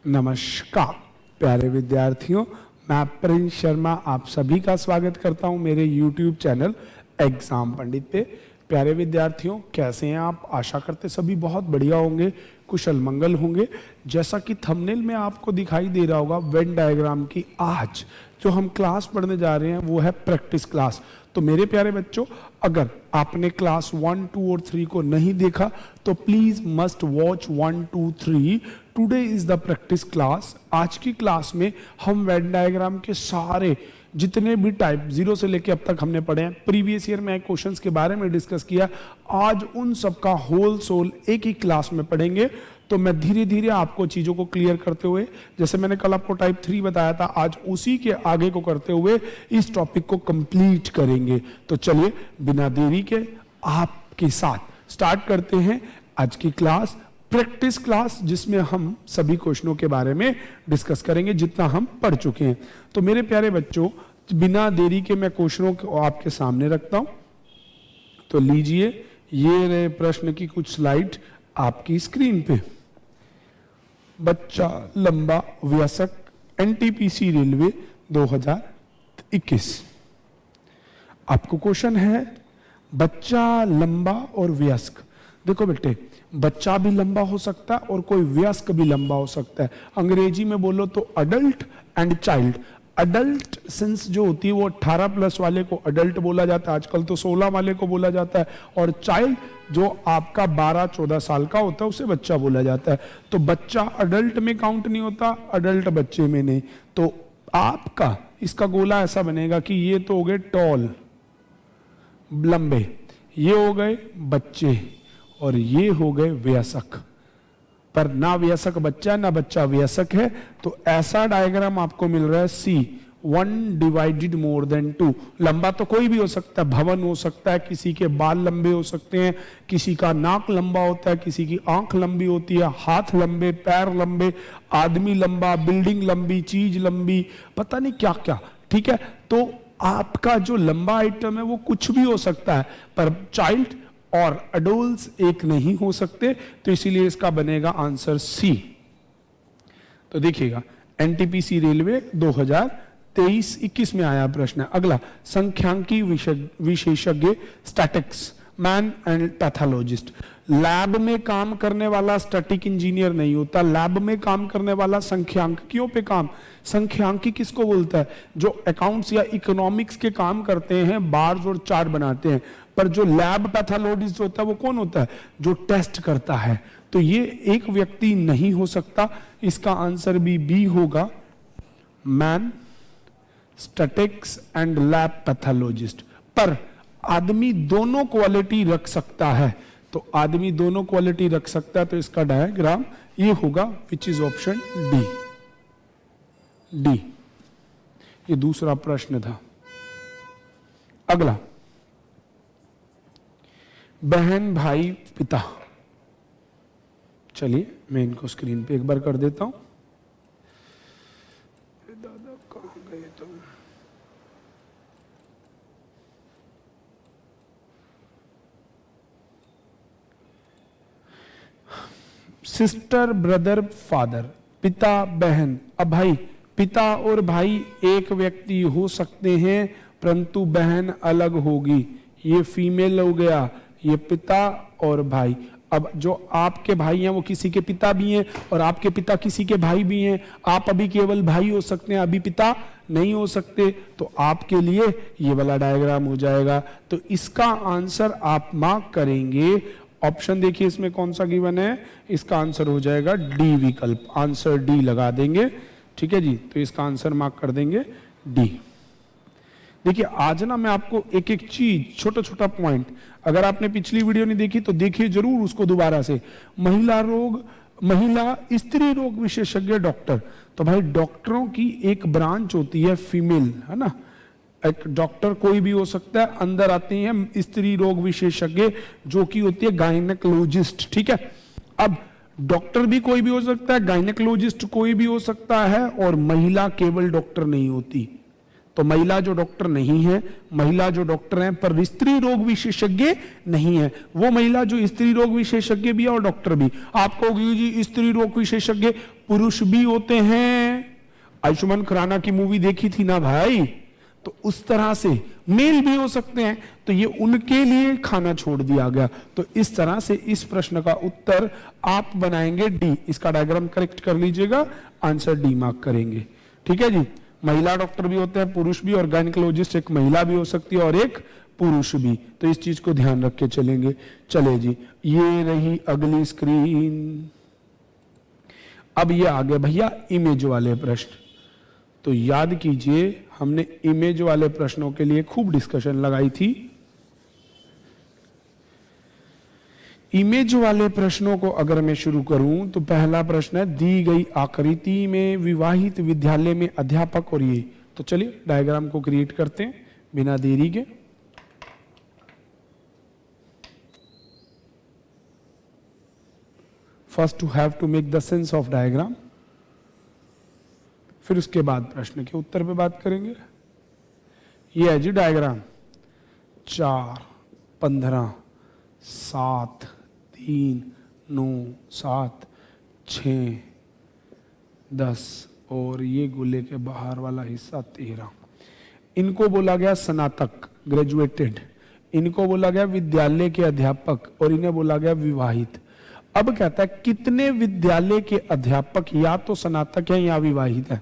नमस्कार प्यारे विद्यार्थियों, मैं प्रिंस शर्मा आप सभी का स्वागत करता हूं मेरे YouTube चैनल एग्जाम पंडित पे। प्यारे विद्यार्थियों, कैसे हैं आप? आशा करते सभी बहुत बढ़िया होंगे, कुशल मंगल होंगे। जैसा कि थंबनेल में आपको दिखाई दे रहा होगा वेन डायग्राम की आज जो हम क्लास पढ़ने जा रहे हैं वो है प्रैक्टिस क्लास। तो मेरे प्यारे बच्चों, अगर आपने क्लास 1, 2 और 3 को नहीं देखा तो please must watch 1, 2, 3। Today is the practice class. आज की क्लास में हम वेन डायग्राम के सारे जितने भी टाइप 0 से लेके अब तक हमने पढ़े हैं, प्रीवियस ईयर में क्वेश्चंस के बारे में डिस्कस किया, आज उन सब का होल सोल एक ही क्लास में पढ़ेंगे। तो मैं धीरे धीरे आपको चीजों को क्लियर करते हुए, जैसे मैंने कल आपको टाइप 3 बताया था, आज उसी के आगे को करते हुए इस टॉपिक को कंप्लीट करेंगे। तो चलिए बिना देरी के आपके साथ स्टार्ट करते हैं आज की क्लास, प्रैक्टिस क्लास, जिसमें हम सभी क्वेश्चनों के बारे में डिस्कस करेंगे जितना हम पढ़ चुके हैं। तो मेरे प्यारे बच्चों, बिना देरी के मैं क्वेश्चनों को आपके सामने रखता हूं। तो लीजिए, ये रहे प्रश्न की कुछ स्लाइड आपकी स्क्रीन पे। बच्चा लंबा वयस्क एनटीपीसी रेलवे 2021। आपको क्वेश्चन है बच्चा लंबा और वयस्क। देखो बेटे, बच्चा भी लंबा हो सकता है और कोई वयस्क भी लंबा हो सकता है। अंग्रेजी में बोलो तो adult and child. Adult sense जो होती है वो 18+ वाले को अडल्ट बोला जाता है, आजकल तो 16 वाले को बोला जाता है, और चाइल्ड जो आपका 12-14 साल का होता है उसे बच्चा बोला जाता है। तो बच्चा अडल्ट में काउंट नहीं होता, अडल्ट बच्चे में नहीं। तो आपका इसका गोला ऐसा बनेगा कि ये तो हो गए टॉल लंबे, ये हो गए बच्चे, और ये हो गए वयस्क। पर ना वयस्क बच्चा ना बच्चा वयस्क है। तो ऐसा डायग्राम आपको मिल रहा है C 1/2। लंबा तो कोई भी हो सकता है, भवन हो सकता है, किसी के बाल लंबे हो सकते हैं, किसी का नाक लंबा होता है, किसी की आंख लंबी होती है, हाथ लंबे, पैर लंबे, आदमी लंबा, बिल्डिंग लंबी, चीज लंबी, पता नहीं क्या क्या। ठीक है, तो आपका जो लंबा आइटम है वो कुछ भी हो सकता है, पर चाइल्ड और अडल्ट्स एक नहीं हो सकते। तो इसीलिए इसका बनेगा आंसर C। तो देखिएगा, एनटीपीसी रेलवे 2023-21 में आया प्रश्न। अगला, संख्यांकी विशेषज्ञ statics man and pathologist. Lab में काम करने वाला स्टैटिक इंजीनियर नहीं होता, लैब में काम करने वाला संख्यांकियों पे काम। संख्यांकी किसको बोलता है? जो अकाउंट्स या इकोनॉमिक्स के काम करते हैं, बार्स और चार्ट बनाते हैं। पर जो लैब पैथोलॉजिस्ट होता है वो कौन होता है? जो टेस्ट करता है। तो ये एक व्यक्ति नहीं हो सकता, इसका आंसर भी बी होगा, man statics and lab pathologist. पर आदमी दोनों क्वालिटी रख सकता है, तो आदमी दोनों क्वालिटी रख सकता है, तो इसका डायग्राम ये होगा, विच इज ऑप्शन डी। ये दूसरा प्रश्न था। अगला, बहन भाई पिता। चलिए मैं इनको स्क्रीन पे एक बार कर देता हूं। दादा कहां गए तुम? सिस्टर, ब्रदर, फादर, पिता, बहन। अब भाई, पिता और भाई एक व्यक्ति हो सकते हैं, परंतु बहन अलग होगी। ये फीमेल हो गया, ये पिता और भाई। अब जो आपके भाई हैं वो किसी के पिता भी हैं, और आपके पिता किसी के भाई भी हैं। आप अभी केवल भाई हो सकते हैं, अभी पिता नहीं हो सकते। तो आपके लिए ये वाला डायग्राम हो जाएगा। तो इसका आंसर आप मार्क करेंगे, ऑप्शन देखिए इसमें कौन सा गिवन है, इसका आंसर हो जाएगा डी विकल्प। आंसर डी लगा देंगे, ठीक है जी। तो इसका आंसर मार्क कर देंगे डी। देखिए, आज ना मैं आपको एक एक चीज, छोटा छोटा पॉइंट, अगर आपने पिछली वीडियो नहीं देखी तो देखिए जरूर उसको दोबारा से। महिला स्त्री रोग विशेषज्ञ डॉक्टर। तो भाई डॉक्टरों की एक ब्रांच होती है फीमेल, है ना। एक डॉक्टर कोई भी हो सकता है, अंदर आती हैं स्त्री रोग विशेषज्ञ जो कि होती है गायनेकोलॉजिस्ट। ठीक है, अब डॉक्टर भी कोई भी हो सकता है, गायनेकोलॉजिस्ट कोई भी हो सकता है, और महिला केवल डॉक्टर नहीं होती। तो महिला जो डॉक्टर नहीं है, महिला जो डॉक्टर हैं पर स्त्री रोग विशेषज्ञ नहीं है, वो महिला जो स्त्री रोग विशेषज्ञ भी है और डॉक्टर भी। आप कहोगे जी स्त्री रोग विशेषज्ञ पुरुष भी होते हैं, आयुष्मान खुराना की मूवी देखी थी ना भाई, तो उस तरह से मेल भी हो सकते हैं, तो ये उनके लिए खाना छोड़ दिया गया। तो इस तरह से इस प्रश्न का उत्तर आप बनाएंगे डी। इसका डायग्राम करेक्ट कर लीजिएगा, आंसर डी मार्क करेंगे। ठीक है जी, महिला डॉक्टर भी होते हैं, पुरुष भी, और गायनिकोलॉजिस्ट एक महिला भी हो सकती है और एक पुरुष भी, तो इस चीज को ध्यान रख के चलेंगे। चले जी, ये रही अगली स्क्रीन। अब ये आ गया भैया इमेज वाले प्रश्न। तो याद कीजिए हमने इमेज वाले प्रश्नों के लिए खूब डिस्कशन लगाई थी। इमेज वाले प्रश्नों को अगर मैं शुरू करूं तो पहला प्रश्न है, दी गई आकृति में विवाहित विद्यालय में अध्यापक और ये। तो चलिए डायग्राम को क्रिएट करते हैं बिना देरी के। First to have to make the sense of diagram, फिर उसके बाद प्रश्न के उत्तर पे बात करेंगे। ये है जी डायग्राम, 4, 15, 7, 3, 9, 7, 6, 10 और ये गोले के बाहर वाला हिस्सा 13। इनको बोला गया स्नातक ग्रेजुएटेड, इनको बोला गया विद्यालय के अध्यापक और इन्हें बोला गया विवाहित। अब कहता है कितने विद्यालय के अध्यापक या तो स्नातक है या विवाहित है।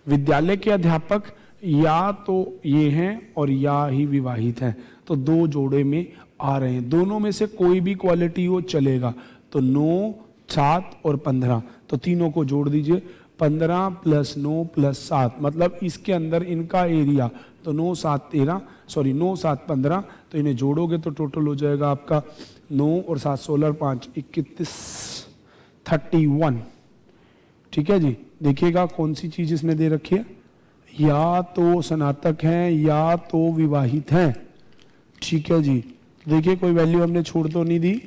विद्यालय के अध्यापक या तो ये हैं और या ही विवाहित हैं, तो दो जोड़े में आ रहे हैं, दोनों में से कोई भी क्वालिटी हो चलेगा। तो 9, 7 और 15, तो तीनों को जोड़ दीजिए, 15 + 9 + 7, मतलब इसके अंदर इनका एरिया, तो 9, 7, 13, सॉरी 9, 7, 15, तो इन्हें जोड़ोगे तो टोटल हो जाएगा आपका 9 और 7, 16 और 5, 21, 31। ठीक है जी, देखिएगा कौन सी चीज इसने दे रखी है, या तो स्नातक हैं या तो विवाहित हैं। ठीक है जी, देखिए कोई वैल्यू हमने छोड़ तो नहीं दी,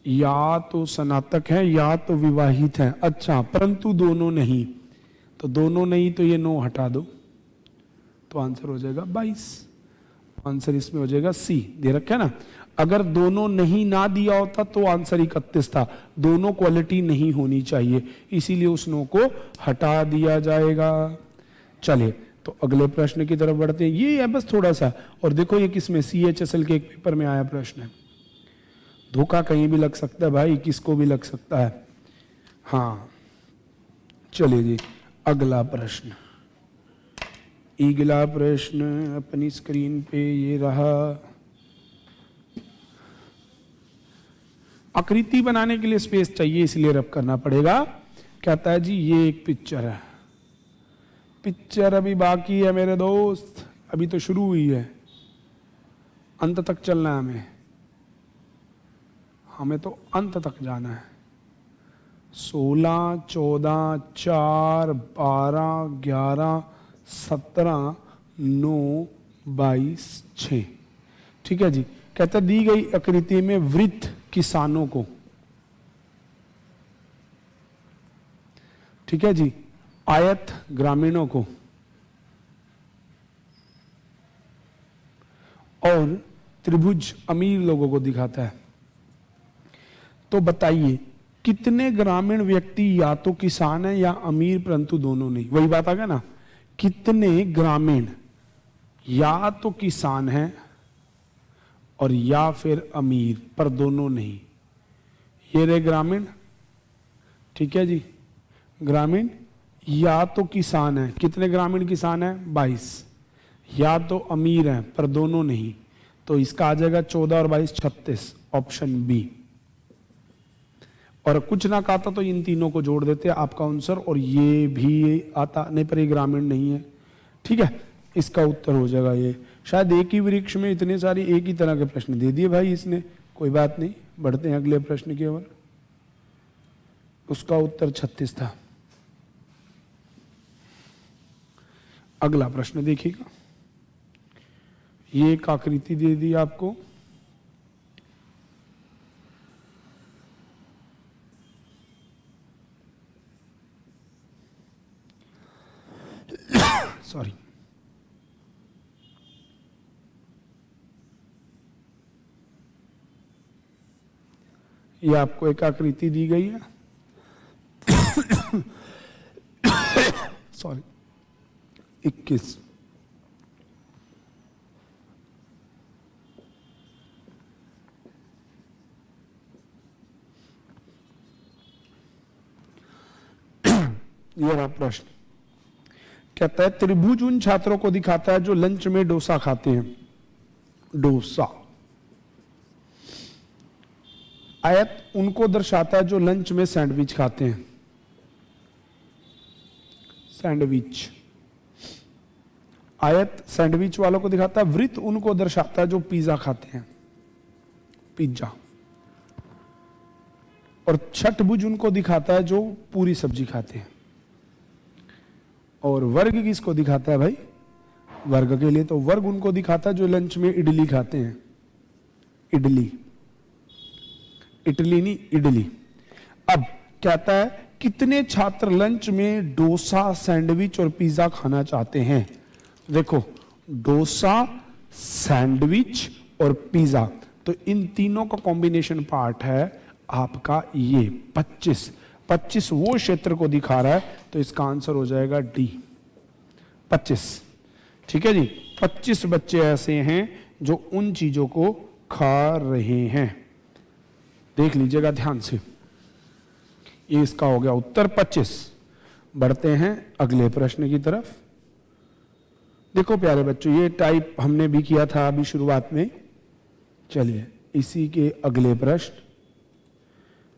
या तो स्नातक हैं या तो विवाहित हैं। अच्छा, परंतु दोनों नहीं, तो दोनों नहीं तो ये 9 हटा दो, तो आंसर हो जाएगा 22। आंसर इसमें हो जाएगा सी, दे रखा है ना। अगर दोनों नहीं ना दिया होता तो आंसर 31 था, दोनों क्वालिटी नहीं होनी चाहिए, इसीलिए उस 9 को हटा दिया जाएगा। चलिए तो अगले प्रश्न की तरफ बढ़ते हैं। ये है बस थोड़ा सा, और देखो ये किसमें, CHSL के एक पेपर में आया प्रश्न है। धोखा कहीं भी लग सकता है भाई, किसको भी लग सकता है। हाँ चलिए जी, अगला प्रश्न, अगला प्रश्न अपनी स्क्रीन पे ये रहा। आकृति बनाने के लिए स्पेस चाहिए, इसलिए रब करना पड़ेगा। कहता है जी ये एक पिक्चर है, पिक्चर अभी बाकी है मेरे दोस्त, अभी तो शुरू हुई है, अंत तक चलना है हमें, हमें तो अंत तक जाना है। 16, 14, 4, 12, 11, 17, 9, 22, 6। ठीक है जी, कहता दी गई आकृति में वृत्त किसानों को, ठीक है जी, आयत ग्रामीणों को और त्रिभुज अमीर लोगों को दिखाता है। तो बताइए कितने ग्रामीण व्यक्ति या तो किसान है या अमीर, परंतु दोनों नहीं। वही बात आ गया ना, कितने ग्रामीण या तो किसान है और या फिर अमीर, पर दोनों नहीं। ये रहे ग्रामीण, ठीक है जी, ग्रामीण या तो किसान है, कितने ग्रामीण किसान है 22, या तो अमीर हैं पर दोनों नहीं, तो इसका आ जाएगा 14 और 22 36, ऑप्शन बी। और कुछ ना कहता तो इन तीनों को जोड़ देते आपका आंसर, और ये भी आता नहीं पर ये ग्रामीण नहीं है। ठीक है, इसका उत्तर हो जाएगा ये। शायद एक ही वृक्ष में इतने सारे एक ही तरह के प्रश्न दे दिए भाई इसने, कोई बात नहीं, बढ़ते हैं अगले प्रश्न की ओर। उसका उत्तर 36 था। अगला प्रश्न देखिएगा, ये एक आकृति दे दी आपको, सॉरी, ये आपको एक आकृति दी गई है, सॉरी 21, ये रहा प्रश्न। कहता है त्रिभुज उन छात्रों को दिखाता है जो लंच में डोसा खाते हैं, डोसा। आयत उनको दर्शाता है जो लंच में सैंडविच खाते हैं, सैंडविच। आयत सैंडविच वालों को दिखाता है, वृत्त उनको दर्शाता है जो पिज्जा खाते हैं, पिज्जा। और छठभुज उनको दिखाता है जो पूरी सब्जी खाते हैं। और वर्ग किसको दिखाता है भाई? वर्ग के लिए तो वर्ग उनको दिखाता है जो लंच में इडली खाते हैं, इडली, इटली नहीं इडली। अब कहता है कितने छात्र लंच में डोसा, सैंडविच और पिज्जा खाना चाहते हैं? देखो, डोसा, सैंडविच और पिज्जा, तो इन तीनों का कॉम्बिनेशन पार्ट है आपका ये 25। 25 वो क्षेत्र को दिखा रहा है, तो इसका आंसर हो जाएगा डी, 25। ठीक है जी, 25 बच्चे ऐसे हैं जो उन चीजों को खा रहे हैं। देख लीजिएगा ध्यान से, ये इसका हो गया उत्तर 25। बढ़ते हैं अगले प्रश्न की तरफ। देखो प्यारे बच्चों, ये टाइप हमने भी किया था अभी शुरुआत में। चलिए इसी के अगले प्रश्न,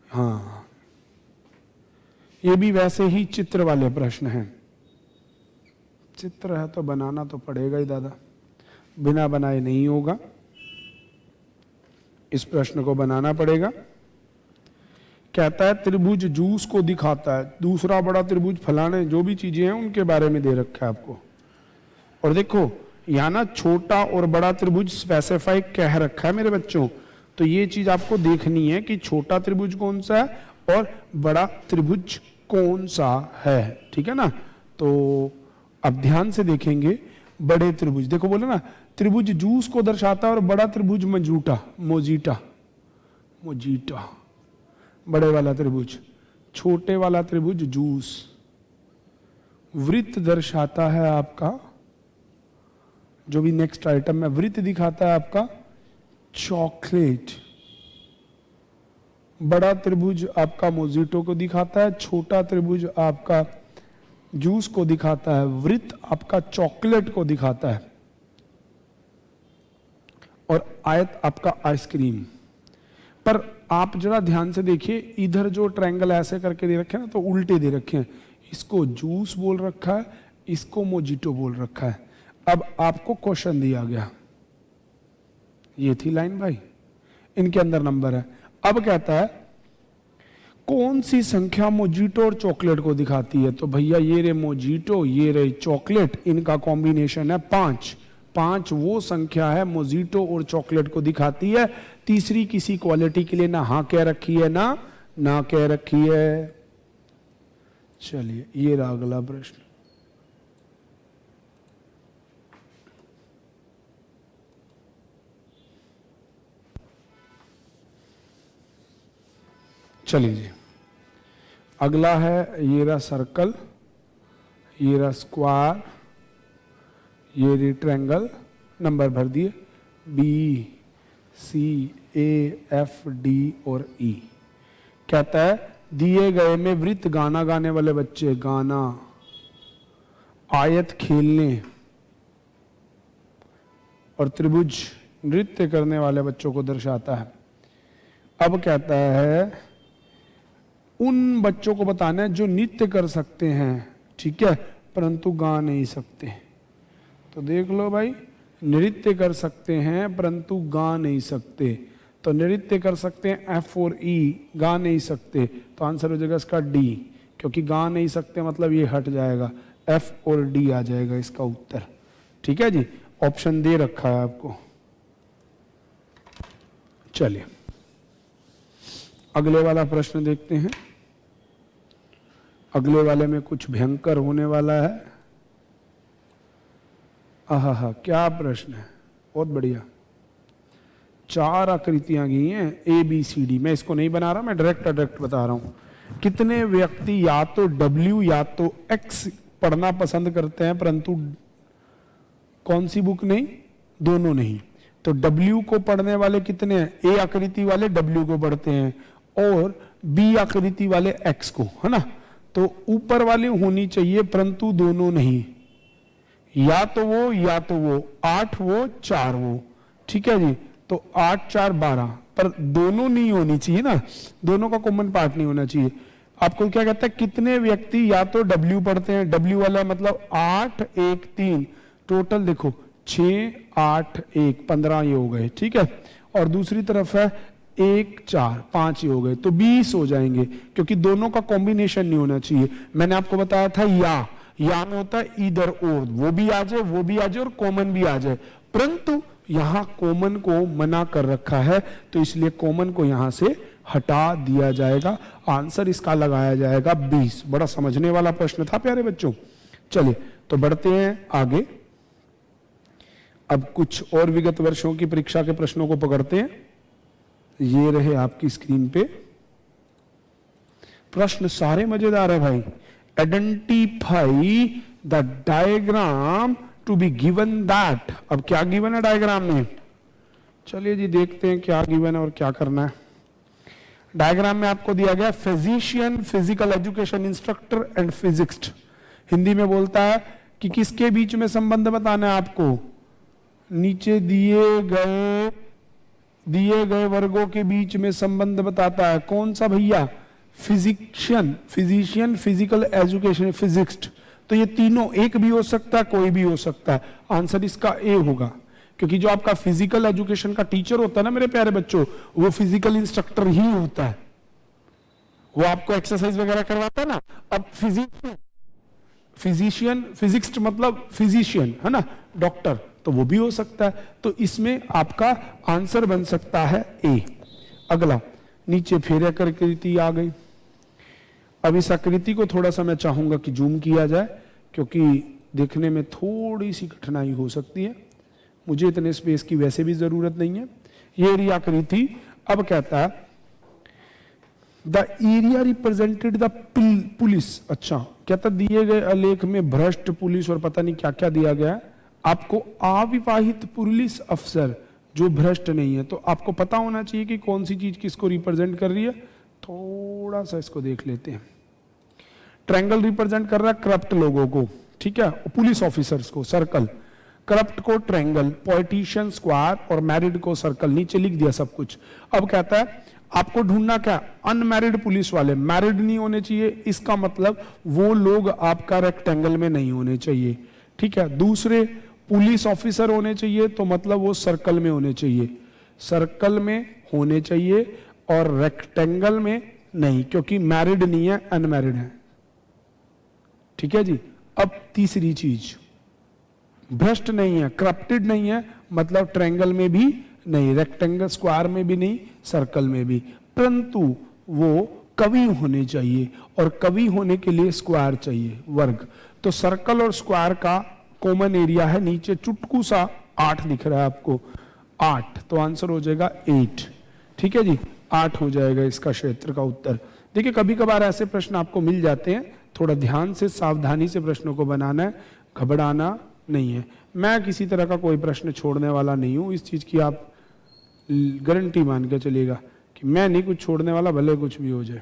हाँ ये भी वैसे ही चित्र वाले प्रश्न हैं। चित्र है तो बनाना तो पड़ेगा ही दादा, बिना बनाए नहीं होगा, इस प्रश्न को बनाना पड़ेगा। कहता है त्रिभुज जूस को दिखाता है, दूसरा बड़ा त्रिभुज फलाने, जो भी चीजें हैं उनके बारे में दे रखा है आपको। और देखो यहां ना छोटा और बड़ा त्रिभुज स्पेसिफाई कह रखा है मेरे बच्चों, तो ये चीज आपको देखनी है कि छोटा त्रिभुज कौन सा है और बड़ा त्रिभुज कौन सा है, ठीक है ना। तो अब ध्यान से देखेंगे, बड़े त्रिभुज देखो, बोले ना त्रिभुज जूस को दर्शाता है और बड़ा त्रिभुज मजूटा, मोजीटा, मोजीटा बड़े वाला त्रिभुज, छोटे वाला त्रिभुज जूस। वृत्त दर्शाता है आपका, जो भी नेक्स्ट आइटम में वृत्त दिखाता है आपका चॉकलेट। बड़ा त्रिभुज आपका मोजिटो को दिखाता है, छोटा त्रिभुज आपका जूस को दिखाता है, वृत्त आपका चॉकलेट को दिखाता है, और आयत आपका आइसक्रीम। पर आप जरा ध्यान से देखिए, इधर जो ट्रायंगल ऐसे करके दे रखे हैं ना, तो उल्टे दे रखे हैं, इसको जूस बोल रखा है, इसको मोजिटो बोल रखा है। अब आपको क्वेश्चन दिया गया, ये थी लाइन भाई, इनके अंदर नंबर है। अब कहता है कौन सी संख्या मोजिटो और चॉकलेट को दिखाती है? तो भैया ये रे मोजिटो, ये रे चॉकलेट, इनका कॉम्बिनेशन है 5। 5 वो संख्या है मोजिटो और चॉकलेट को दिखाती है। तीसरी किसी क्वालिटी के लिए ना हाँ कह रखी है ना कह रखी है। चलिए ये रहा अगला प्रश्न। चलिए जी, अगला है ये रहा सर्कल, ये रहा स्क्वायर, ये रही ट्रायंगल, नंबर भर दिए B C A F D और ई। कहता है दिए गए में वृत्त गाना गाने वाले बच्चे गाना, आयत खेलने और त्रिभुज नृत्य करने वाले बच्चों को दर्शाता है। अब कहता है उन बच्चों को बताना है जो नृत्य कर सकते हैं, ठीक है, परंतु गा नहीं सकते। तो देख लो भाई, नृत्य कर सकते हैं परंतु गा नहीं सकते। तो नृत्य कर सकते हैं एफ और ई, गा नहीं सकते, तो आंसर हो जाएगा इसका डी, क्योंकि गा नहीं सकते मतलब ये हट जाएगा, एफ और डी आ जाएगा इसका उत्तर। ठीक है जी, ऑप्शन दे रखा है आपको। चलिए अगले वाला प्रश्न देखते हैं। अगले वाले में कुछ भयंकर होने वाला है। आहा, क्या प्रश्न है, बहुत बढ़िया। 4 आकृतियां गई हैं ABCD। मैं इसको नहीं बना रहा, मैं डायरेक्ट बता रहा हूं। कितने व्यक्ति या तो W या तो X पढ़ना पसंद करते हैं, परंतु कौन सी बुक नहीं, दोनों नहीं। तो W को पढ़ने वाले कितने हैं? A आकृति वाले W को पढ़ते हैं और B आकृति वाले X को, है ना। तो ऊपर वाली होनी चाहिए, परंतु दोनों नहीं। या तो वो 8 वो 4 वो, ठीक है जी। तो 8 4 12, पर दोनों नहीं होनी चाहिए ना, दोनों का कॉमन पार्ट नहीं होना चाहिए। आपको क्या कहता है, कितने व्यक्ति या तो W पढ़ते हैं, W वाला मतलब 8 1 3, टोटल देखो 6 8 1 15 ये हो गए, ठीक है। और दूसरी तरफ है 1 4 5 ये हो गए, तो 20 हो जाएंगे, क्योंकि दोनों का कॉम्बिनेशन नहीं होना चाहिए। मैंने आपको बताया था या में होता है इधर और, वो भी आ जाए और कॉमन भी आ जाए, परंतु यहां कॉमन को मना कर रखा है, तो इसलिए कॉमन को यहां से हटा दिया जाएगा। आंसर इसका लगाया जाएगा 20। बड़ा समझने वाला प्रश्न था प्यारे बच्चों। चलिए तो बढ़ते हैं आगे। अब कुछ और विगत वर्षों की परीक्षा के प्रश्नों को पकड़ते हैं। ये रहे आपकी स्क्रीन पे प्रश्न, सारे मजेदार है भाई। Identify the diagram to be given that. अब क्या गिवन है डायग्राम में, चलिए जी देखते हैं क्या गिवन है और क्या करना है। डायग्राम में आपको दिया गया physician, physical education instructor and physicist. Hindi में बोलता है कि किसके बीच में संबंध बताना है आपको। नीचे दिए गए वर्गों के बीच में संबंध बताता है। कौन सा भैया, फिजिशियन, फिजिकल एजुकेशन, फिजिक्स्ट। तो ये तीनों एक भी हो सकता है, कोई भी हो सकता है। आंसर इसका ए होगा, क्योंकि जो आपका फिजिकल एजुकेशन का टीचर होता है ना मेरे प्यारे बच्चों, वो फिजिकल इंस्ट्रक्टर ही होता है। वो आपको एक्सरसाइज वगैरह करवाता है ना। अब फिजिशियन, फिजिक्स्ट मतलब फिजिशियन है ना, डॉक्टर, तो वो भी हो सकता है। तो इसमें आपका आंसर बन सकता है ए। अगला, नीचे फिर आकृति आ गई। अब इस आकृति को थोड़ा सा मैं चाहूंगा कि जूम किया जाए, क्योंकि देखने में थोड़ी सी कठिनाई हो सकती है। मुझे इतने स्पेस की वैसे भी जरूरत नहीं है। ये रही आकृति। अब कहता है the area represented the police. अच्छा, कहता दिए गए आलेख में भ्रष्ट पुलिस और पता नहीं क्या क्या दिया गया है। आपको अविवाहित पुलिस अफसर जो भ्रष्ट नहीं है, तो आपको पता होना चाहिए कि कौन सी चीज किसको रिप्रेजेंट कर रही है। थोड़ा सा इसको देख लेते हैं। ट्रायंगल रिप्रेजेंट कर रहा है करप्ट लोगों को, ठीक है, पुलिस ऑफिसर्स को सर्कल, करप्ट को ट्रायंगल, पॉलिटिशियन स्क्वायर और मैरिड को सर्कल। नीचे लिख दिया सब कुछ। अब कहता है आपको ढूंढना क्या, अनमैरिड पुलिस वाले, मैरिड नहीं होने चाहिए, इसका मतलब वो लोग आपका रेक्टेंगल में नहीं होने चाहिए, ठीक है। दूसरे पुलिस ऑफिसर होने चाहिए, तो मतलब वो सर्कल में होने चाहिए, सर्कल में होने चाहिए, और रेक्टेंगल में नहीं, क्योंकि मैरिड नहीं है, अनमैरिड है, ठीक है जी। अब तीसरी चीज, भ्रष्ट नहीं है, करप्टेड नहीं है, मतलब ट्रायंगल में भी नहीं, रेक्टेंगल स्क्वायर में भी नहीं, सर्कल में भी, परंतु वो कवि होने चाहिए, और कवि होने के लिए स्क्वायर चाहिए, वर्ग। तो सर्कल और स्क्वायर का कॉमन एरिया है, नीचे चुटकू सा 8 दिख रहा है आपको, 8, तो आंसर हो जाएगा 8, ठीक है जी। 8 हो जाएगा इसका क्षेत्र का उत्तर। देखिए कभी कभार ऐसे प्रश्न आपको मिल जाते हैं, थोड़ा ध्यान से सावधानी से प्रश्नों को बनाना है, घबराना नहीं है। मैं किसी तरह का कोई प्रश्न छोड़ने वाला नहीं हूं, इस चीज की आप गारंटी मान के चलिएगा कि मैं नहीं कुछ छोड़ने वाला, भले कुछ भी हो जाए।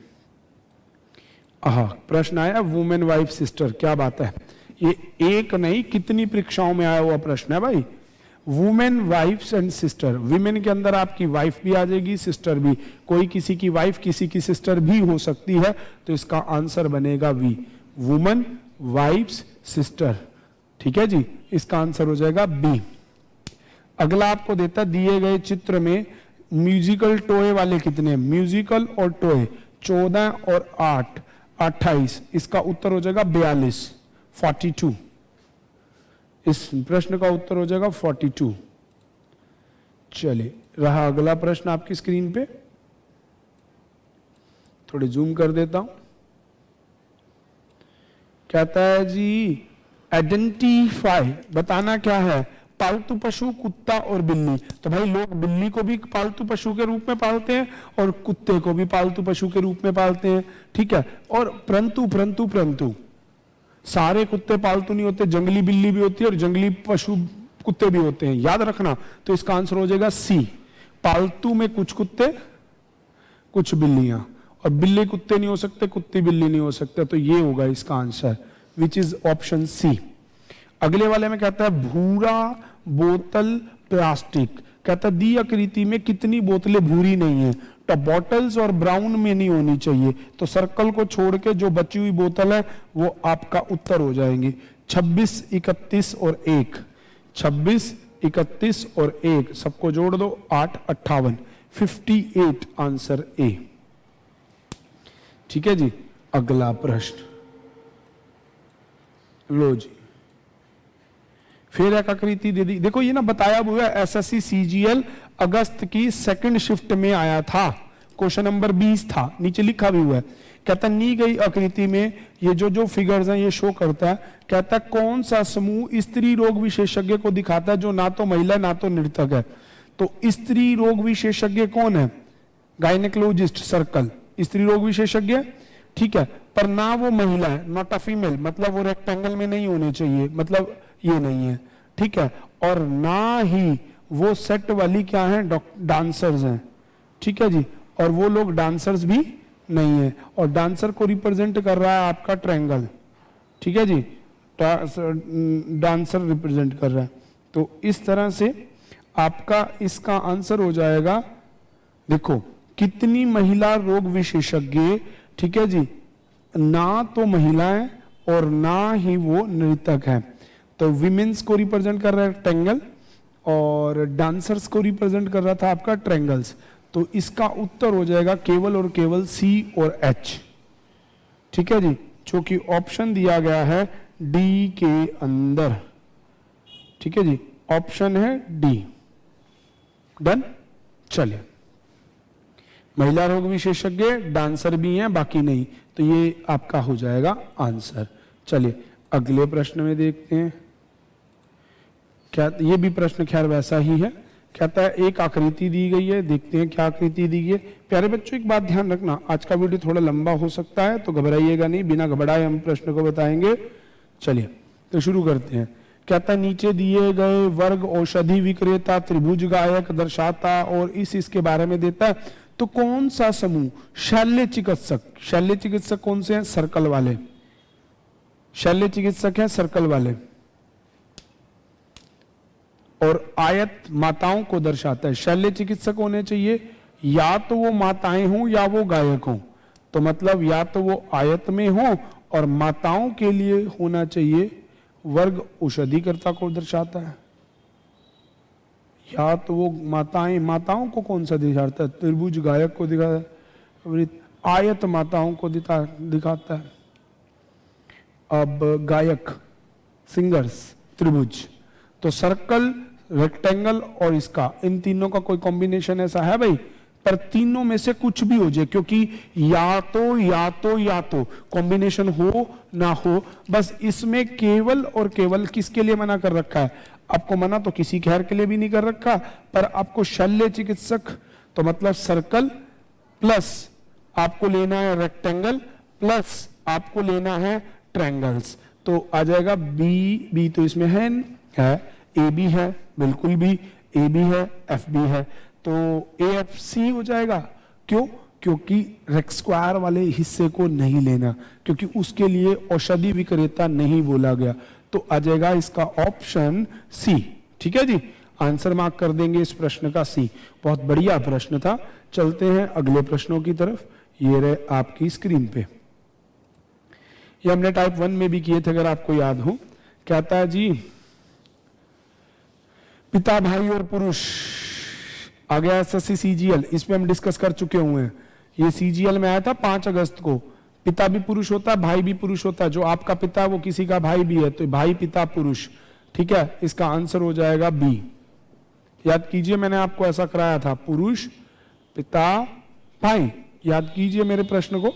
प्रश्न आया वुमेन वाइफ सिस्टर, क्या बात है, ये एक नहीं कितनी परीक्षाओं में आया हुआ प्रश्न है भाई। Women wives and sister, women के अंदर आपकी वाइफ भी आ जाएगी, सिस्टर भी, कोई किसी की वाइफ किसी की सिस्टर भी हो सकती है, तो इसका आंसर बनेगा वी, वुमेन वाइफ्स सिस्टर, ठीक है जी। इसका आंसर हो जाएगा बी। अगला आपको देता दिए गए चित्र में म्यूजिकल टॉय वाले कितने, म्यूजिकल और टॉय 14 और 8 28, इसका उत्तर हो जाएगा 42, 42। इस प्रश्न का उत्तर हो जाएगा 42। चलिए रहा अगला प्रश्न आपकी स्क्रीन पे, थोड़ी जूम कर देता हूं। कहता है जी आइडेंटिफाई बताना क्या है, पालतू पशु कुत्ता और बिल्ली। तो भाई लोग बिल्ली को भी पालतू पशु के रूप में पालते हैं और कुत्ते को भी पालतू पशु के रूप में पालते हैं, ठीक है। और परंतु परंतु परंतु सारे कुत्ते पालतू नहीं होते, जंगली बिल्ली भी होती है और जंगली पशु कुत्ते भी होते हैं, याद रखना। तो इसका आंसर हो जाएगा सी, पालतू में कुछ कुत्ते कुछ बिल्लियां, और बिल्ली कुत्ते नहीं हो सकते, कुत्ती बिल्ली नहीं हो सकते। तो ये होगा इसका answer, which is option C. अगले वाले में कहता है भूरा बोतल प्लास्टिक, कहता है दी आकृति में कितनी बोतलें भूरी नहीं है, तो बॉटल्स और ब्राउन में नहीं होनी चाहिए। तो सर्कल को छोड़ के जो बची हुई बोतल है वो आपका उत्तर हो जाएंगे 26, 31 और 1। 26, 31 और 1 सबको जोड़ दो 8, 58, 58 आंसर ए। ठीक है जी। अगला प्रश्न लो जी, फिर एक आकृति दे दी। देखो ये ना बताया हुआ है एसएससी सीजीएल अगस्त की सेकंड शिफ्ट में आया था, क्वेश्चन नंबर 20 था, नीचे लिखा भी हुआ है। कहता नी गई आकृति में ये जो फिगर्स हैं ये शो करता है, कहता है कौन सा समूह स्त्री रोग विशेषज्ञ को दिखाता है जो ना तो महिला ना तो नर्तक है। तो स्त्री रोग विशेषज्ञ कौन है, गायनेकोलॉजिस्ट, सर्कल स्त्री रोग विशेषज्ञ, ठीक है, पर ना वो महिला है, नॉट अ फीमेल, मतलब वो रेक्टेंगल में नहीं होने चाहिए, मतलब ये नहीं है, ठीक है। और ना ही वो सेट वाली क्या है, डांसर्स हैं, ठीक है जी, और वो लोग डांसर्स भी नहीं है, और डांसर को रिप्रेजेंट कर रहा है आपका ट्रायंगल, ठीक है जी, डांसर रिप्रेजेंट कर रहा है। तो इस तरह से आपका इसका आंसर हो जाएगा, देखो कितनी महिला रोग विशेषज्ञ, ठीक है जी, ना तो महिलाएं और ना ही वो नर्तक है। तो विमेंस को रिप्रेजेंट कर रहा है ट्रायंगल और डांसर्स को रिप्रेजेंट कर रहा था आपका ट्रायंगल्स। तो इसका उत्तर हो जाएगा केवल और केवल सी और एच, ठीक है जी, जो कि ऑप्शन दिया गया है डी के अंदर, ठीक है जी, ऑप्शन है डी। डन। चलिए, महिला रोग विशेषज्ञ डांसर भी हैं, बाकी नहीं, तो ये आपका हो जाएगा आंसर। चलिए अगले प्रश्न में देखते हैं, क्या ये भी प्रश्न खैर वैसा ही है। कहता है एक आकृति दी गई है, देखते हैं क्या आकृति दी गई है। प्यारे बच्चों एक बात ध्यान रखना, आज का वीडियो थोड़ा लंबा हो सकता है, तो घबराइएगा नहीं, बिना घबराए हम प्रश्न को बताएंगे। चलिए तो शुरू करते हैं। कहता है नीचे दिए गए वर्ग औषधि विक्रेता, त्रिभुज, गायक, दर्शाता और इसके बारे में देता है, तो कौन सा समूह शल्य चिकित्सक, शल्य चिकित्सक कौन से हैं, सर्कल वाले, शल्य चिकित्सक हैं सर्कल वाले, और आयत माताओं को दर्शाता है। शल्य चिकित्सक होने चाहिए या तो वो माताएं हों या वो गायक हों, तो मतलब या तो वो आयत में हो, और माताओं के लिए होना चाहिए वर्ग औषधिकर्ता को दर्शाता है, या तो वो माताएं, माताओं को कौन सा दिखाता है, त्रिभुज गायक को दिखाता है, आयत माताओं को दिखाता है। अब गायक सिंगर्स त्रिभुज, तो सर्कल, रेक्टेंगल और इसका, इन तीनों का कोई कॉम्बिनेशन ऐसा है भाई, पर तीनों में से कुछ भी हो जाए, क्योंकि या तो कॉम्बिनेशन हो ना हो, बस इसमें केवल और केवल किसके लिए मना कर रखा है, आपको मना तो किसी खैर के लिए भी नहीं कर रखा, पर आपको शल्य चिकित्सक, तो मतलब सर्कल प्लस आपको लेना है रेक्टेंगल प्लस आपको लेना है ट्रायंगल्स, तो आ जाएगा बी तो इसमें है, ए बी है, बिल्कुल भी ए बी है, एफ बी है, तो ए एफ सी हो जाएगा। क्यों? क्योंकि रेक्ट स्क्वायर वाले हिस्से को नहीं लेना, क्योंकि उसके लिए औषधि विक्रेता नहीं बोला गया, तो आ जाएगा इसका ऑप्शन सी। ठीक है जी, आंसर मार्क कर देंगे इस प्रश्न का सी। बहुत बढ़िया प्रश्न था। चलते हैं अगले प्रश्नों की तरफ। ये रहे आपकी स्क्रीन पे, ये हमने टाइप 1 में भी किए थे अगर आपको याद हो। कहता है जी पिता, भाई और पुरुष, आ गया एसएससी सीजीएल, इसमें हम डिस्कस कर चुके हुए हैं। ये सीजीएल में आया था 5 अगस्त को। पिता भी पुरुष होता है, भाई भी पुरुष होता है, जो आपका पिता है वो किसी का भाई भी है, तो भाई पिता पुरुष। ठीक है, इसका आंसर हो जाएगा बी। याद कीजिए मैंने आपको ऐसा कराया था, पुरुष पिता भाई, याद कीजिए मेरे प्रश्न को।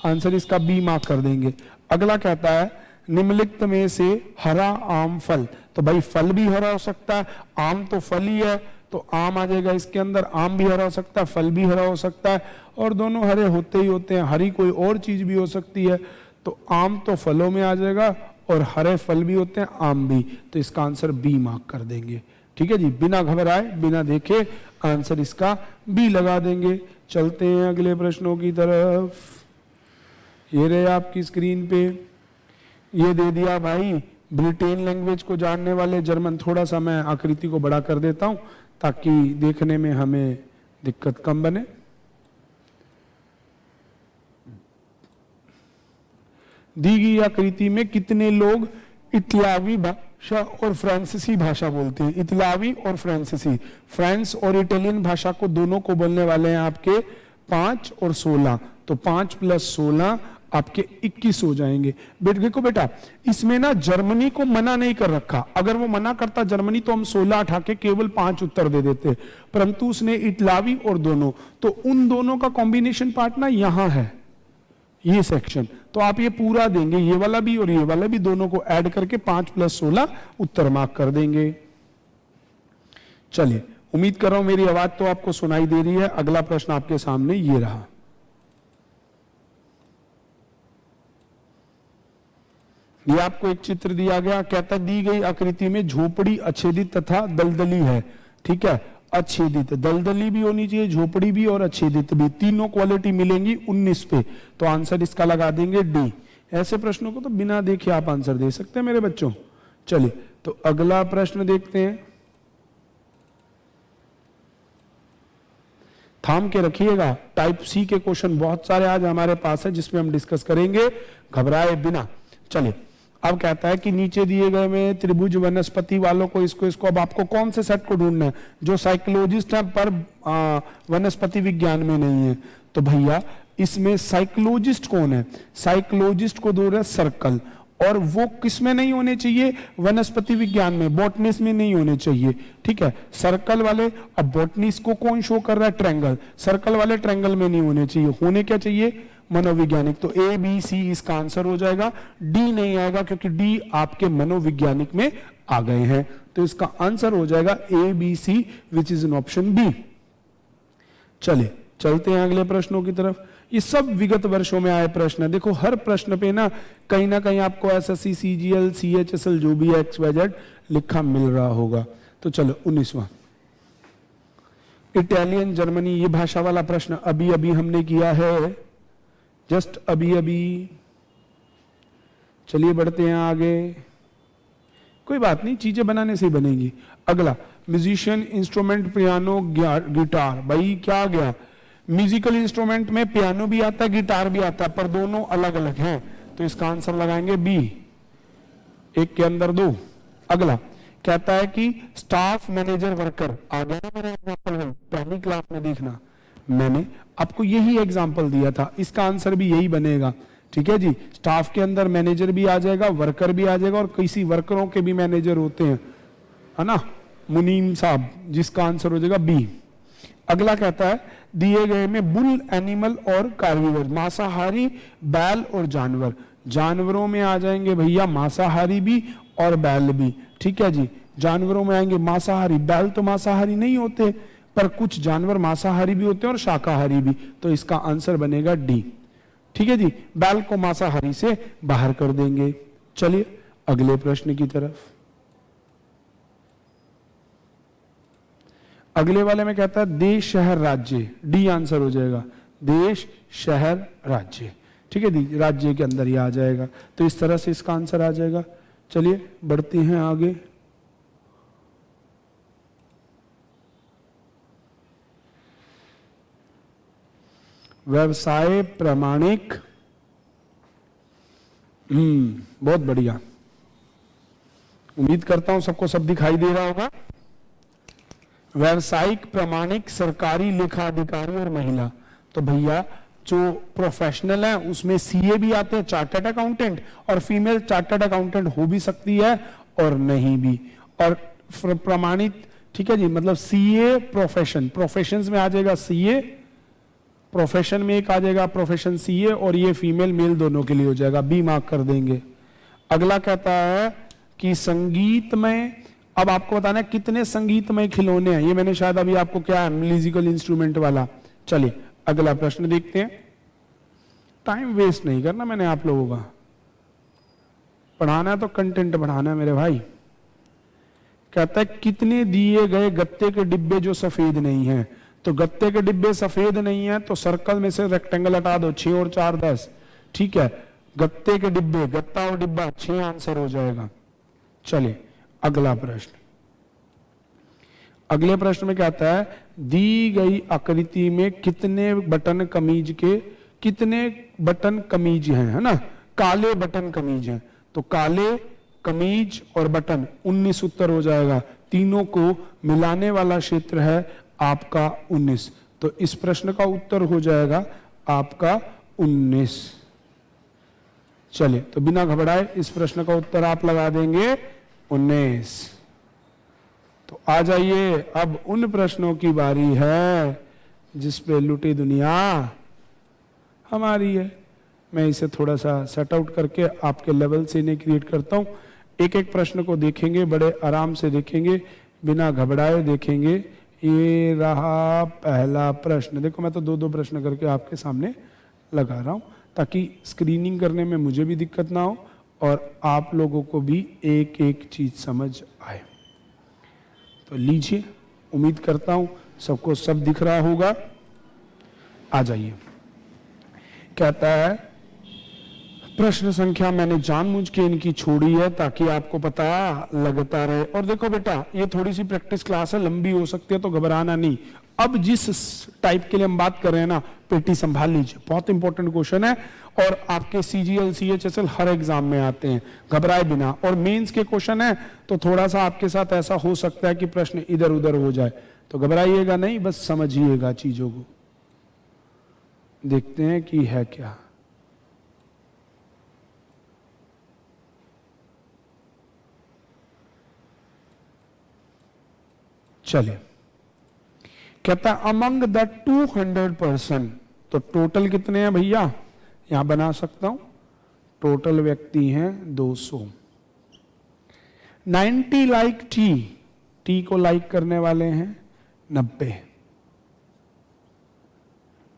आंसर इसका बी मार्क कर देंगे। अगला कहता है निम्नलिखित में से हरा आम फल, तो भाई फल भी हरा हो सकता है, आम तो फल ही है तो आम आ जाएगा इसके अंदर, आम भी हरा हो सकता है, फल भी हरा हो सकता है, और दोनों हरे होते ही होते हैं। हरी कोई और चीज भी हो सकती है, तो आम तो फलों में आ जाएगा और हरे फल भी होते हैं, आम भी, तो इसका आंसर बी मार्क कर देंगे। ठीक है जी, बिना घबराए बिना देखे आंसर इसका बी लगा देंगे। चलते हैं अगले प्रश्नों की तरफ। ये रहे आपकी स्क्रीन पे, ये दे दिया भाई ब्रिटेन लैंग्वेज को जानने वाले जर्मन। थोड़ा सा मैं आकृति को बड़ा कर देता हूं ताकि देखने में हमें दिक्कत कम बने। दी गई आकृति में कितने लोग इतालवी भाषा और फ्रांसीसी भाषा बोलते हैं? इतालवी और फ्रांसीसी, फ्रांस और इटालियन भाषा को दोनों को बोलने वाले हैं आपके 5 और 16, तो 5 + 16 आपके 21 हो जाएंगे। देखो बेटा, इसमें ना जर्मनी को मना नहीं कर रखा, अगर वो मना करता जर्मनी तो हम 16 उठा के केवल 5 उत्तर दे देते, परंतु उसने इतालवी और दोनों, तो उन दोनों का कॉम्बिनेशन पार्ट ना यहां है, ये सेक्शन, तो आप ये पूरा देंगे, ये वाला भी और ये वाला भी, दोनों को ऐड करके 5 + 16 उत्तर मार्क कर देंगे। चलिए, उम्मीद कर रहा हूं मेरी आवाज तो आपको सुनाई दे रही है। अगला प्रश्न आपके सामने ये रहा। ये आपको एक चित्र दिया गया, कहता दी गई आकृति में झोपड़ी अच्छेदित तथा दलदली है। ठीक है, अच्छेदित, दलदली भी होनी चाहिए, झोपड़ी भी और अच्छेदित भी, तीनों क्वालिटी मिलेंगी 19 पे, तो आंसर इसका लगा देंगे डी। ऐसे प्रश्नों को तो बिना देखे आप आंसर दे सकते हैं मेरे बच्चों। चलिए, तो अगला प्रश्न देखते हैं, थाम के रखिएगा। टाइप सी के क्वेश्चन बहुत सारे आज हमारे पास है जिसमें हम डिस्कस करेंगे, घबराए बिना। चलिए, अब कहता है कि नीचे दिए गए में त्रिभुज वनस्पति वालों को इसको अब आपको कौन से सेट को ढूंढना है? जो साइकोलॉजिस्ट है पर वनस्पति विज्ञान में नहीं है, तो भैया इसमें साइकोलॉजिस्ट कौन है? साइकोलॉजिस्ट को दो रहा है सर्कल, और वो किस में नहीं होने चाहिए? वनस्पति विज्ञान में, बॉटनिस्ट में नहीं होने चाहिए। ठीक है, सर्कल वाले, अब बॉटनिस्ट को कौन शो कर रहा है? ट्रायंगल, सर्कल वाले ट्रायंगल में नहीं होने चाहिए, होने क्या चाहिए? मनोवैज्ञानिक। तो ए बी सी इसका आंसर हो जाएगा, डी नहीं आएगा क्योंकि डी आपके मनोवैज्ञानिक में आ गए हैं, तो इसका आंसर हो जाएगा A B C which is in option B. चलिए, चलते हैं अगले प्रश्नों की तरफ। ये सब विगत वर्षों में आए प्रश्न है। देखो, हर प्रश्न पे ना कहीं आपको एसएससी, सीजीएल, सीएचएसएल जो भी XYZ लिखा मिल रहा होगा। तो चलो 19वां, इटालियन जर्मनी, ये भाषा वाला प्रश्न अभी अभी हमने किया है, जस्ट अभी अभी। चलिए बढ़ते हैं आगे, कोई बात नहीं, चीजें बनाने से ही बनेगी। अगला, म्यूजिशियन इंस्ट्रूमेंट, पियानो, गिटार। भाई क्या गया, म्यूजिकल इंस्ट्रूमेंट में पियानो भी आता है, गिटार भी आता है, पर दोनों अलग अलग हैं, तो इसका आंसर लगाएंगे बी, एक के अंदर दो। अगला कहता है कि स्टाफ, मैनेजर, वर्कर। आ गया ना मेरा एग्जाम्पल, पहली क्लास में देखना, मैंने आपको यही एग्जाम्पल दिया था, इसका आंसर भी यही बनेगा। ठीक है जी, स्टाफ के अंदर मैनेजर भी आ जाएगा, वर्कर भी आ जाएगा, और किसी वर्करों के भी मैनेजर होते हैं, है ना, मुनीम साहब, जिसका आंसर हो जाएगा बी। अगला कहता है दिए गए में बुल, एनिमल और कार्निवोर, मांसाहारी, बैल और जानवर। जानवरों में आ जाएंगे भैया मांसाहारी भी और बैल भी। ठीक है जी, जानवरों में आएंगे मांसाहारी, बैल तो मांसाहारी नहीं होते, पर कुछ जानवर मांसाहारी भी होते हैं और शाकाहारी भी, तो इसका आंसर बनेगा डी। ठीक है जी, बैल को मांसाहारी से बाहर कर देंगे। चलिए अगले प्रश्न की तरफ। अगले वाले में कहता है देश, शहर, राज्य। डी आंसर हो जाएगा, देश, शहर, राज्य। ठीक है दी, राज्य के अंदर ही आ जाएगा, तो इस तरह से इसका आंसर आ जाएगा। चलिए बढ़ते हैं आगे। व्यवसाय प्रमाणिक, बहुत बढ़िया, उम्मीद करता हूं सबको सब दिखाई दे रहा होगा। व्यावसायिक प्रमाणिक, सरकारी लेखा अधिकारी और महिला। तो भैया जो प्रोफेशनल है उसमें सीए भी आते हैं, चार्टर्ड अकाउंटेंट, और फीमेल चार्टर्ड अकाउंटेंट हो भी सकती है और नहीं भी, और प्रमाणित। ठीक है जी, मतलब सीए प्रोफेशन, प्रोफेशंस में आ जाएगा सीए, प्रोफेशन में एक आ जाएगा प्रोफेशन सीए, और ये फीमेल मेल दोनों के लिए हो जाएगा, बी मार्क कर देंगे। अगला कहता है कि संगीतमय, अब आपको बताना है कितने संगीतमय खिलौने हैं। ये मैंने शायद अभी आपको क्या है, म्यूजिकल इंस्ट्रूमेंट वाला। चलिए अगला प्रश्न देखते हैं। टाइम वेस्ट नहीं करना मैंने आप लोगों का, पढ़ाना है तो कंटेंट बढ़ाना है मेरे भाई। कहता है कितने दिए गए गत्ते के डिब्बे जो सफेद नहीं हैं। तो गत्ते के डिब्बे सफेद नहीं है तो सर्कल में से रेक्टेंगल हटा दो, 6 और 4 10। ठीक है, गत्ते के डिब्बे, गत्ता और डिब्बा, 6 आंसर हो जाएगा। चलिए अगला प्रश्न। अगले प्रश्न में कहता है दी गई आकृति में कितने बटन कमीज के, कितने बटन कमीज हैं, है ना, काले बटन कमीज हैं। तो काले कमीज और बटन 19 उत्तर हो जाएगा। तीनों को मिलाने वाला क्षेत्र है आपका 19। तो इस प्रश्न का उत्तर हो जाएगा आपका 19। चलिए तो बिना घबराए इस प्रश्न का उत्तर आप लगा देंगे 19। तो आ जाइए, अब उन प्रश्नों की बारी है जिस पे लुटी दुनिया हमारी है। मैं इसे थोड़ा सा सेट आउट करके आपके लेवल से इन्हें क्रिएट करता हूं। एक एक प्रश्न को देखेंगे, बड़े आराम से देखेंगे, बिना घबराए देखेंगे। ये रहा पहला प्रश्न। देखो मैं तो 2-2 प्रश्न करके आपके सामने लगा रहा हूं ताकि स्क्रीनिंग करने में मुझे भी दिक्कत ना हो और आप लोगों को भी एक एक चीज समझ आए। तो लीजिए, उम्मीद करता हूं सबको सब दिख रहा होगा। आ जाइए। कहता है प्रश्न संख्या मैंने जानबूझ के इनकी छोड़ी है ताकि आपको पता लगता रहे। और देखो बेटा, ये थोड़ी सी प्रैक्टिस क्लास है, लंबी हो सकती है तो घबराना नहीं। अब जिस टाइप के लिए हम बात कर रहे हैं ना, पेटी संभाल लीजिए, बहुत इंपॉर्टेंट क्वेश्चन है और आपके सीजीएल सीएचएसएल हर एग्जाम में आते हैं, घबराए बिना। और मेंस के क्वेश्चन है तो थोड़ा सा आपके साथ ऐसा हो सकता है कि प्रश्न इधर उधर हो जाए, तो घबराइएगा नहीं, बस समझिएगा चीजों को। देखते हैं कि है क्या। चलिए, कहता है अमंग द 200 पर्सन, तो टोटल कितने हैं भैया, यहां बना सकता हूं, टोटल व्यक्ति हैं 200। 90 लाइक टी, टी को लाइक करने वाले हैं 90।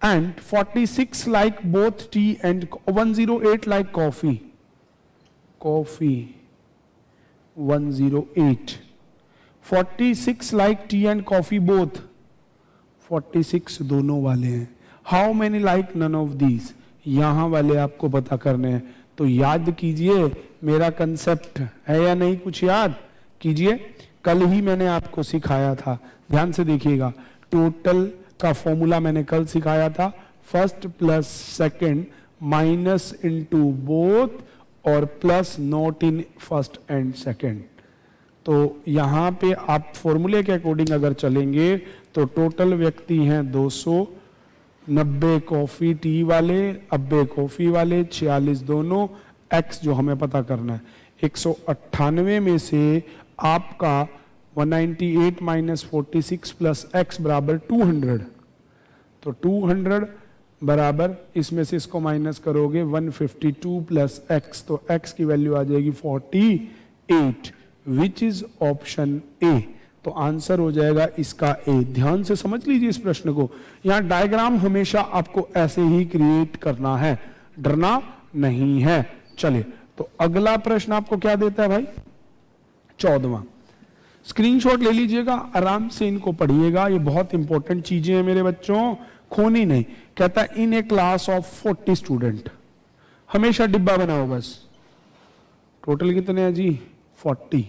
And 46 like both tea and 108 like coffee, coffee 108। 46 like tea and coffee both, 46 दोनों वाले हैं। How many like none of these, यहां वाले आपको पता करने हैं। तो याद कीजिए मेरा कंसेप्ट है या नहीं, कुछ याद कीजिए। कल ही मैंने आपको सिखाया था, ध्यान से देखिएगा। टोटल का फॉर्मूला मैंने कल सिखाया था, first plus second minus into both और plus not in first and second. तो यहां पे आप फॉर्मूले के अकॉर्डिंग अगर चलेंगे तो टोटल व्यक्ति हैं 200, 90 कॉफी टी वाले, 90 कॉफी वाले, 46 दोनों, एक्स जो हमें पता करना है 198 में से आपका 198 माइनस 46 प्लस एक्स बराबर 200। तो 200 बराबर, इसमें से इसको माइनस करोगे 152 प्लस एक्स, तो एक्स की वैल्यू आ जाएगी 48, विच इज ऑप्शन ए। तो आंसर हो जाएगा इसका ए। ध्यान से समझ लीजिए इस प्रश्न को। यहां डायग्राम हमेशा आपको ऐसे ही क्रिएट करना है, डरना नहीं है। चलिए तो अगला प्रश्न आपको क्या देता है भाई, 14वां। स्क्रीनशॉट ले लीजिएगा, आराम से इनको पढ़िएगा, ये बहुत इंपॉर्टेंट चीजें हैं मेरे बच्चों, खोनी नहीं। कहता है in A class of 40 student, हमेशा डिब्बा बनाओ बस। टोटल कितने हैं जी, 40।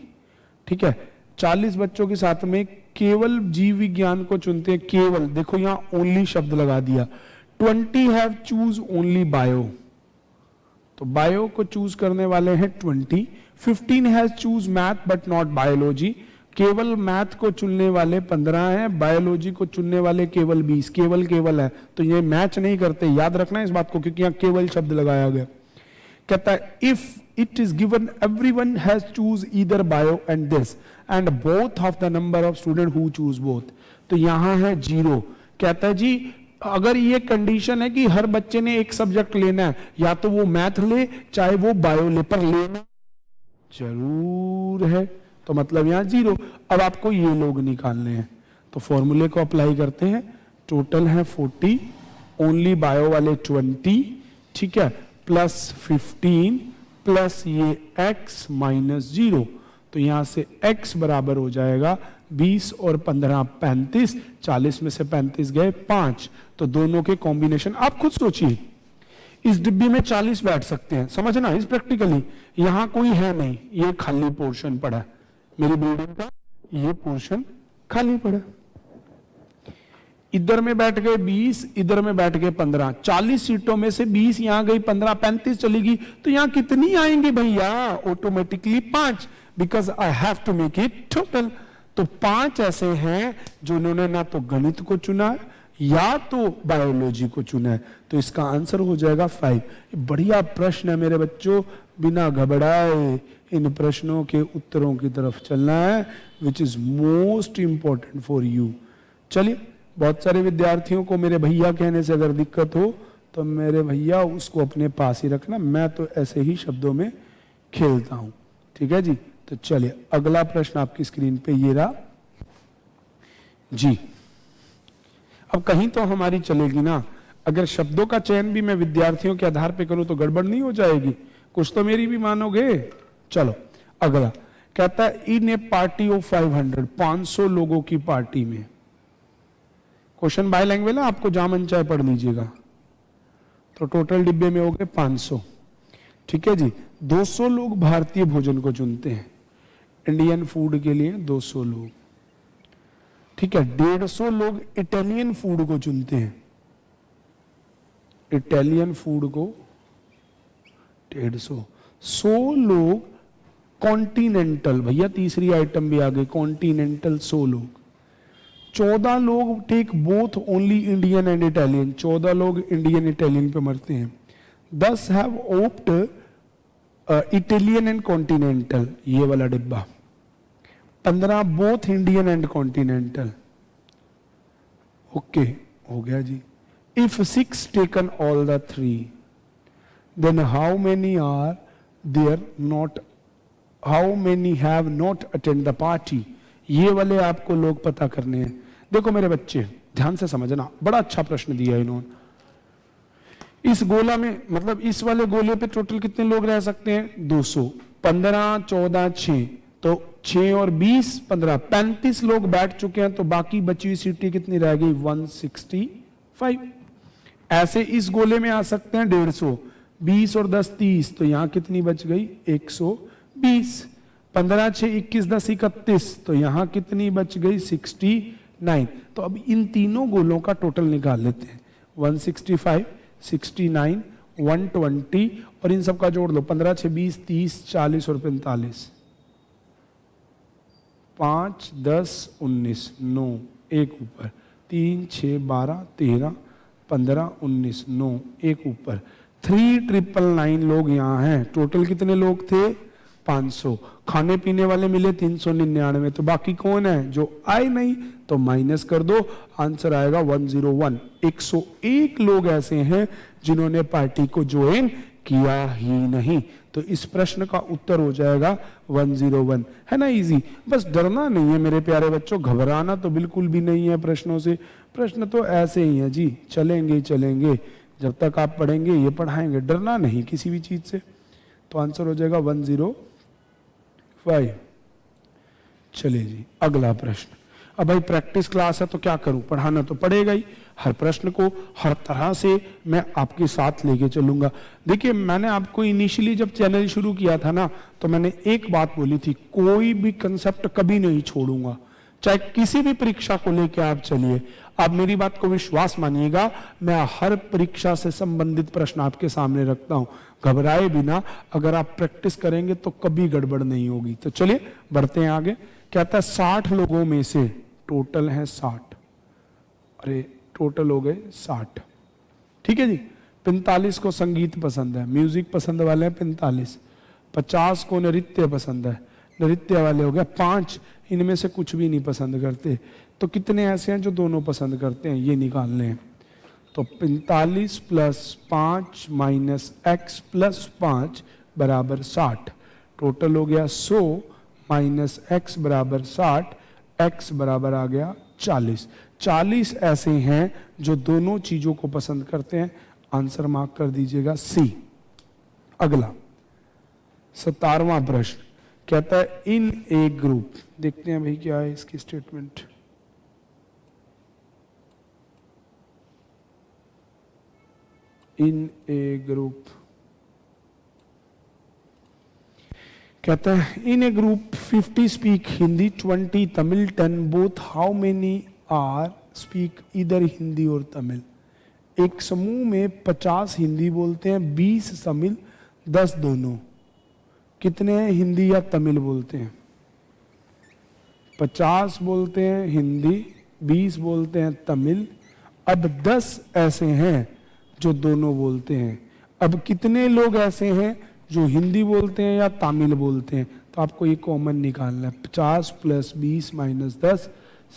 ठीक है, 40 बच्चों के साथ में केवल जीव विज्ञान को चुनते हैं, केवल, देखो यहां ओनली शब्द लगा दिया। 20 हैव चूज ओनली बायो, तो बायो को चूज करने वाले हैं 20। 15 has choose math but not biology, केवल मैथ को चुनने वाले 15 हैं, बायोलॉजी को चुनने वाले केवल 20। केवल केवल है तो ये मैच नहीं करते, याद रखना इस बात को, क्योंकि यहां केवल शब्द लगाया गया। कहता है if it is given everyone has choose either bio and this and both of the number of student who choose both, तो यहां है 0। कहता है जी अगर ये कंडीशन है कि हर बच्चे ने एक सब्जेक्ट लेना है, या तो वो मैथ ले चाहे वो बायो ले, पर लेना जरूर है, तो मतलब यहाँ 0। अब आपको ये लोग निकालने हैं, तो फॉर्मूले को अप्लाई करते हैं। टोटल है 40, ओनली बायो वाले 20, ठीक है, प्लस 15 प्लस ये x माइनस 0, तो यहां से x बराबर हो जाएगा 20 और 15 35, 40 में से 35 गए 5, तो दोनों के कॉम्बिनेशन। आप खुद सोचिए, इस डिब्बी में 40 बैठ सकते हैं, समझना इस प्रैक्टिकली। यहां कोई है नहीं, ये खाली पोर्शन पड़ा है, मेरी बिल्डिंग का ये पोर्शन खाली पड़ा। इधर में बैठ गए 20, इधर में बैठ गए 15, 40 सीटों में से 20 यहां गई, 15 35 चलेगी, तो यहां कितनी आएंगे भैया? Automatically 5, because I have to make it total. तो 5 ऐसे हैं जिन्होंने ना तो गणित को चुना है या तो बायोलॉजी को चुना है, तो इसका आंसर हो जाएगा 5। बढ़िया प्रश्न है मेरे बच्चों, बिना घबराए इन प्रश्नों के उत्तरों की तरफ चलना है, which is most important for you. चलिए, बहुत सारे विद्यार्थियों को मेरे भैया कहने से अगर दिक्कत हो तो मेरे भैया उसको अपने पास ही रखना, मैं तो ऐसे ही शब्दों में खेलता हूं, ठीक है जी। तो चलिए, अगला प्रश्न आपकी स्क्रीन पे ये रहा जी। अब कहीं तो हमारी चलेगी ना, अगर शब्दों का चयन भी मैं विद्यार्थियों के आधार पे करूं तो गड़बड़ नहीं हो जाएगी? कुछ तो मेरी भी मानोगे। चलो अगला कहता है, इन ए पार्टी ऑफ 500 लोगों की पार्टी में, क्वेश्चन बाय लैंग्वेज है, आपको जहां मन चाहे पढ़ लीजिएगा। तो टोटल डिब्बे में हो गए 500, ठीक है जी। 200 लोग भारतीय भोजन को चुनते हैं, इंडियन फूड के लिए 200 लोग, ठीक है। 150 लोग इटालियन फूड को चुनते हैं, इटालियन फूड को 150। 100 लोग कॉन्टिनेंटल, भैया तीसरी आइटम भी आ गई, कॉन्टिनेंटल 100 लोग। 14 लोग take both only Indian and Italian, 14 लोग इंडियन इटालियन पे मरते हैं। 10 have opt Italian and continental, ये वाला डिब्बा। 15 both Indian and continental, okay हो गया जी। If 6 taken all the 3, then how many are there not, how many have not attend the party, ये वाले आपको लोग पता करने हैं। देखो मेरे बच्चे ध्यान से समझना, बड़ा अच्छा प्रश्न दिया इन्होंने। इस गोला में, मतलब इस वाले गोले पे टोटल कितने लोग रह सकते हैं? 200। 15 14 6, तो 6 और 20 15, 35 लोग बैठ चुके हैं, तो बाकी बची हुई सीटें कितनी रह गई? 165। ऐसे इस गोले में आ सकते हैं 150, 20 और 10 30, तो यहां कितनी बच गई? 120। 15 6 21 10 31, तो यहां कितनी बच गई? 69। तो अब इन तीनों गोलों का टोटल निकाल लेते हैं। 165 69 120, और इन सब का जोड़ लो, 15 6 20 30 40 और 45, 5 10 19 9, एक ऊपर, 3 6 12 13 15 19 9, एक ऊपर, 3999 लोग यहाँ हैं। टोटल कितने लोग थे? 500। खाने पीने वाले मिले 399, तो बाकी कौन है जो आए नहीं? तो माइनस कर दो, आंसर आएगा 101। 101 लोग ऐसे हैं जिन्होंने पार्टी को ज्वाइन किया ही नहीं, तो इस प्रश्न का उत्तर हो जाएगा 101। है ना इजी? बस डरना नहीं है मेरे प्यारे बच्चों, घबराना तो बिल्कुल भी नहीं है प्रश्नों से। प्रश्न तो ऐसे ही है जी, चलेंगे ही चलेंगे, जब तक आप पढ़ेंगे ये पढ़ाएंगे, डरना नहीं किसी भी चीज से। तो आंसर हो जाएगा 105। चलिए जी, अगला प्रश्न। अब भाई प्रैक्टिस क्लास है तो क्या करूं, पढ़ाना तो पड़ेगा ही। हर प्रश्न को हर तरह से मैं आपके साथ लेके चलूंगा। देखिए, मैंने आपको इनिशियली जब चैनल शुरू किया था ना, तो मैंने एक बात बोली थी, कोई भी कंसेप्ट कभी नहीं छोड़ूंगा, चाहे किसी भी परीक्षा को लेके आप चलिए। आप मेरी बात को विश्वास मानिएगा, मैं हर परीक्षा से संबंधित प्रश्न आपके सामने रखता हूं। घबराए बिना अगर आप प्रैक्टिस करेंगे तो कभी गड़बड़ नहीं होगी। तो चलिए बढ़ते हैं आगे। कहता है 60 लोगों में से, टोटल है 60, अरे टोटल हो गए 60, ठीक है जी। 45 को संगीत पसंद है, म्यूजिक पसंद वाले हैं 45। 50 को नृत्य पसंद है, नृत्य वाले हो गए 5। इनमें से कुछ भी नहीं पसंद करते, तो कितने ऐसे हैं जो दोनों पसंद करते हैं, ये निकालने हैं। तो 45 प्लस 5 माइनस x प्लस 5 बराबर 60। टोटल हो गया 100 माइनस x बराबर 60, x बराबर आ गया 40। 40 ऐसे हैं जो दोनों चीजों को पसंद करते हैं। आंसर मार्क कर दीजिएगा सी। अगला 17वां प्रश्न कहता है इन ए ग्रुप, देखते हैं भाई क्या है इसकी स्टेटमेंट। इन ए ग्रुप कहता है in a group 50 speak Hindi, 20 Tamil, 10 both, how many are speak either Hindi और तमिल। एक समूह में 50 हिंदी बोलते हैं, 20 तमिल, 10 दोनों। कितने हिंदी या तमिल बोलते हैं? 50 बोलते हैं हिंदी, 20 बोलते हैं तमिल, अब 10 ऐसे हैं जो दोनों बोलते हैं। अब कितने लोग ऐसे हैं जो हिंदी बोलते हैं या तमिल बोलते हैं? तो आपको ये कॉमन निकालना है। 50 प्लस 20 माइनस 10,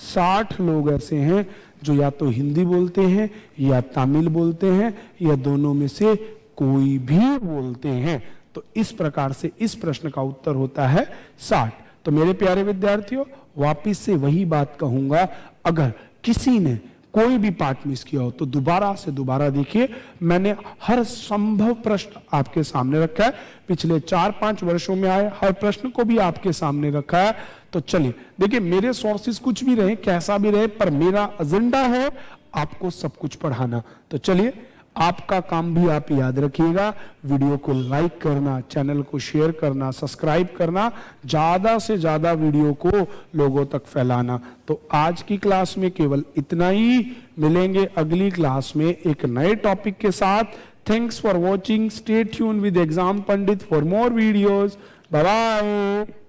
60 लोग ऐसे हैं जो या तो हिंदी बोलते हैं या तमिल बोलते हैं या दोनों में से कोई भी बोलते हैं। तो इस प्रकार से इस प्रश्न का उत्तर होता है 60। तो मेरे प्यारे विद्यार्थियों, वापिस से वही बात कहूंगा, अगर किसी ने कोई भी पार्ट मिस किया हो तो दोबारा से दोबारा देखिए। मैंने हर संभव प्रश्न आपके सामने रखा है, पिछले 4-5 वर्षों में आए हर प्रश्न को भी आपके सामने रखा है। तो चलिए देखिए, मेरे सोर्सेस कुछ भी रहे, कैसा भी रहे, पर मेरा एजेंडा है आपको सब कुछ पढ़ाना। तो चलिए, आपका काम भी आप याद रखिएगा, वीडियो को लाइक करना, चैनल को शेयर करना, सब्सक्राइब करना, ज्यादा से ज्यादा वीडियो को लोगों तक फैलाना। तो आज की क्लास में केवल इतना ही, मिलेंगे अगली क्लास में एक नए टॉपिक के साथ। Thanks for watching, stay tune with Exam Pandit for more videos. Bye bye.